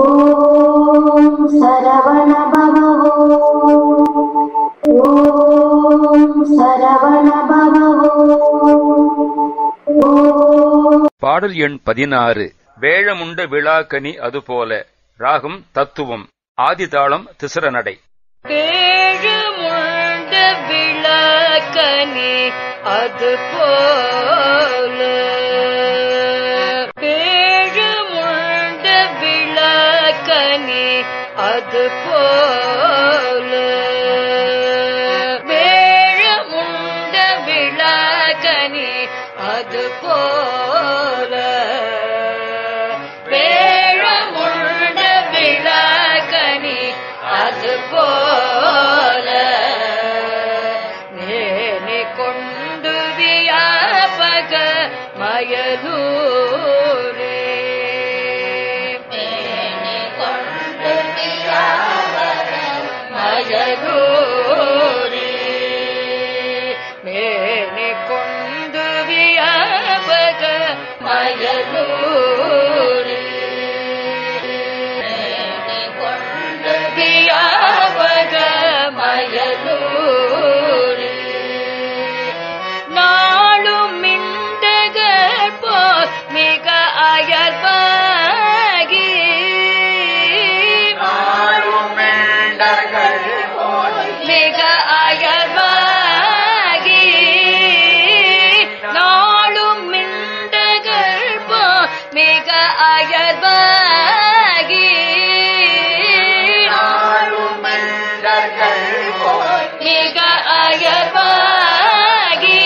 ஓம் சரவண பவ ஓம் சரவண பவ. பாடல் எண் 16. வேழமுண்ட விழாக்கனி அதுபோல. ராகம் தத்துவம். ஆதிதாளம் திசர நடை. வேழமுண்ட விழாக்கனி அதுபோல, வேழமுண்ட விழாக்கனி அதுபோல, வேழமுண்ட விழாக்கனி அதுபோல, வேழமுண்ட விழாக்கனி அதுபோல, நேனி கொண்டு வியாபக மயலூரே, நேனி கொண்டு வியாபக மயலூரே, நேனி கொண்டு வியாபக மயலூரே, நேனி கொண்டு வியாபக மயலூரே, நாளும் மிண்டகர் போல் மிக அயர்வாகி, நாளும் மிண்டகர் போல் மிக அயர்வாகி, நாளும் மிண்டகர் போல் மிக அயர்வாகி, நாளும் மிண்டகர் போல் மிக அயர்வாகி,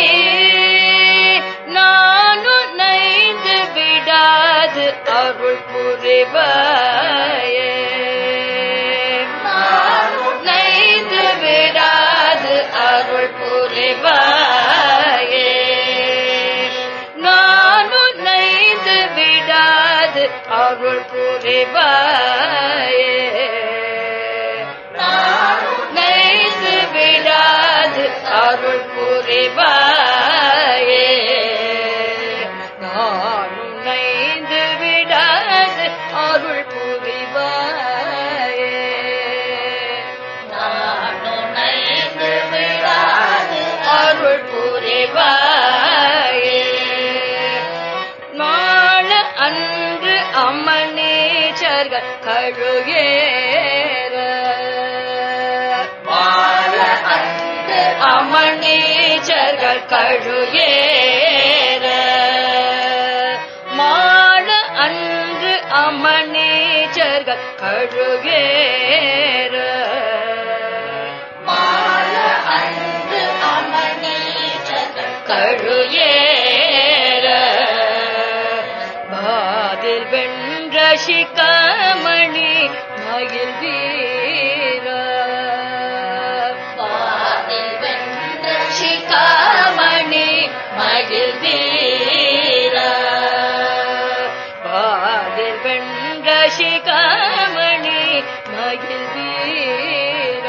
நானும் நைந்து விடாது அருள் புரிவாயே, நானும் நைந்து விடாது அருள் புரிவாயே, நானும் நைந்து விடாது அருள் புரிவாயே, நானும் நைந்து விடாது அருள் புரிவாயே, நானும் நைந்து விடாது அருள் புரிவாயே, நானும் நைந்து விடாது அருள் புரிவாயே, நாள அன்று அம்மனீச்சர்கள் கழுகேற, மால அன்று அம்மனீச்சர்கள் கழுகேற, மால அன்று அம்மனீச்சர்கள் கழுகேற, மால அன்று அம்மனீச்சர்கள் கழுகேற, பாதில் வென்ற சிகாமணி மயில் வீர, பாதில் வென்ற சிகாமணி மயில் வீர, பாதில் வென்ற சிகாமணி மயில் வீர,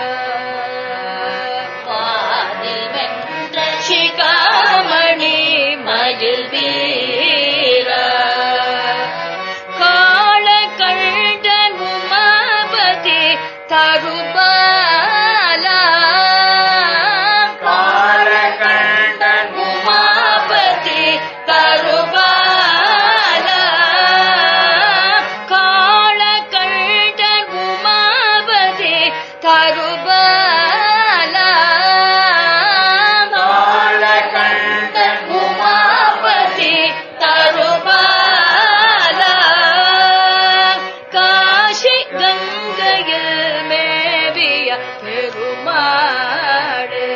பாதில் வென்ற சிகாமணி மயில் வீர, கால கண்டன் உமாபதி தருபாலா, கால கண்டன் உமாபதி தருபாலா, கால கண்டன் உமாபதி தருபாலா, கால கண்டன் உமாபதி தருபாலா, காஷி கங்கையில் மேவிய பெருமாளே,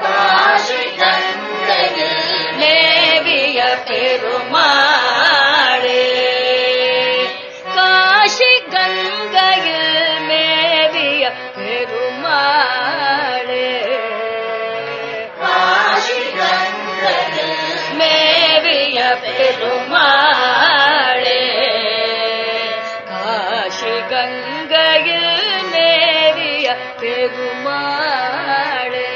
காஷி கங்கையில் மேவிய பெருமாளே, காஷி கங்கையில் மேவிய பெருமாளே, காஷி கங்கையில் மேவிய பெருமாளே, காஷி கங்கையில் மேவிய பெருமாளே,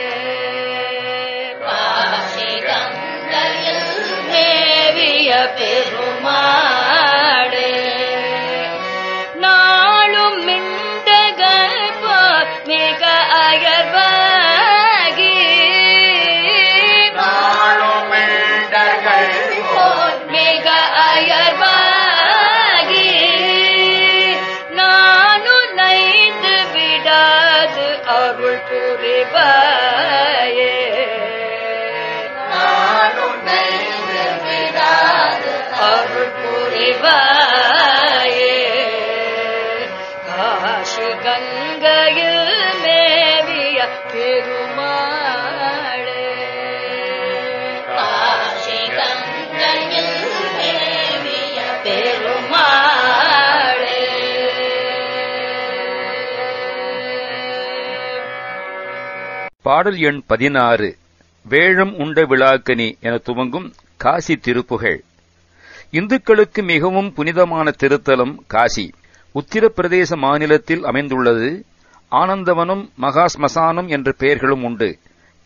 காஷி கங்கையில் மேவிய பெருமாளே, புரிவாயே அருள் புரிவாயே காஷி கங்கையில் மேவிய பெருமாளே காஷி கங்கையில் மேவிய பெருமாளே பாடல் எண் 16. வேழம் உண்ட விளாக்கனி என துவங்கும் காசி திருப்புகழ். இந்துக்களுக்கு மிகவும் புனிதமான திருத்தலம் காசி. உத்தரப்பிரதேச மாநிலத்தில் அமைந்துள்ளது. ஆனந்தவனம், மகாஸ்மசானம் என்ற பெயர்களும் உண்டு.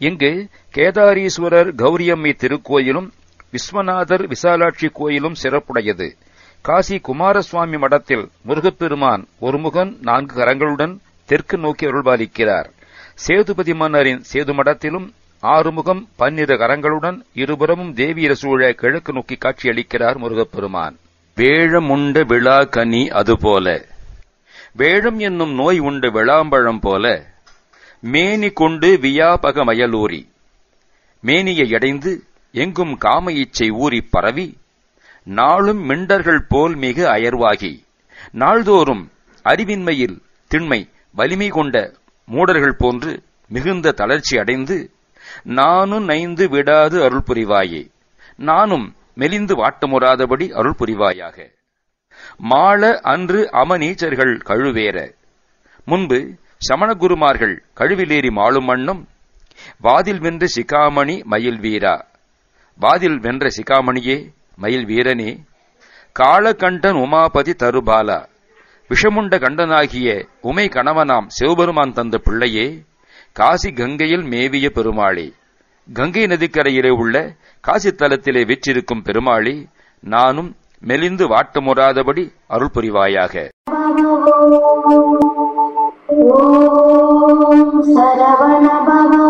இங்கு கேதாரீஸ்வரர் கௌரியம்மை திருக்கோயிலும் விஸ்வநாதர் விசாலாட்சி கோயிலும் சிறப்புடையது. காசி குமாரசுவாமி மடத்தில் முருகப்பெருமான் ஒருமுகன் 4 கரங்களுடன் தெற்கு நோக்கி அருள்பாலிக்கிறார். சேதுபதி மன்னரின் சேது மடத்திலும் 6 முகம் 12 கரங்களுடன் இருபுறமும் தேவியர் சூழ கிழக்கு நோக்கி காட்சியளிக்கிறார் முருகப்பெருமான். வேழம் உண்ட விழா கனி அதுபோல. வேழம் என்னும் நோய் உண்ட விளாம்பழம் போல மேனி கொண்டு வியாபக மயலூரி, மேனியை அடைந்து எங்கும் காம இச்சை ஊறி பரவி நாளும் மிண்டர்கள் போல் மிக அயர்வாகி நாள்தோறும் அறிவின்மையில் திண்மை வலிமை கொண்ட மூடர்கள் போன்று மிகுந்த தளர்ச்சி அடைந்து நானும் நைந்து விடாது அருள் புரிவாயே, நானும் மெலிந்து வாட்டமுறாதபடி அருள் புரிவாயாக. மாள அன்று அமநீச்சர்கள் கழுவேற, முன்பு சமணகுருமார்கள் கழுவிலேறி மாளும் வண்ணம் வாதில் வென்ற சிகாமணி மயில் வீரா, வாதில் வென்ற சிகாமணியே மயில் வீரனே, காளகண்டன் உமாபதி தருபாலா, விஷமுண்ட கண்டனாகிய உமை கணவனாம் சிவபெருமான் தந்த பிள்ளையே, காசி கங்கையில் மேவிய பெருமாளே, கங்கை நதிக்கரையிலே உள்ள காசி தலத்திலே வீற்றிருக்கும் பெருமாளே, நானும் மெலிந்து வாட்டமுறாதபடி அருள் புரிவாயாக. ஓம் சரவண பவ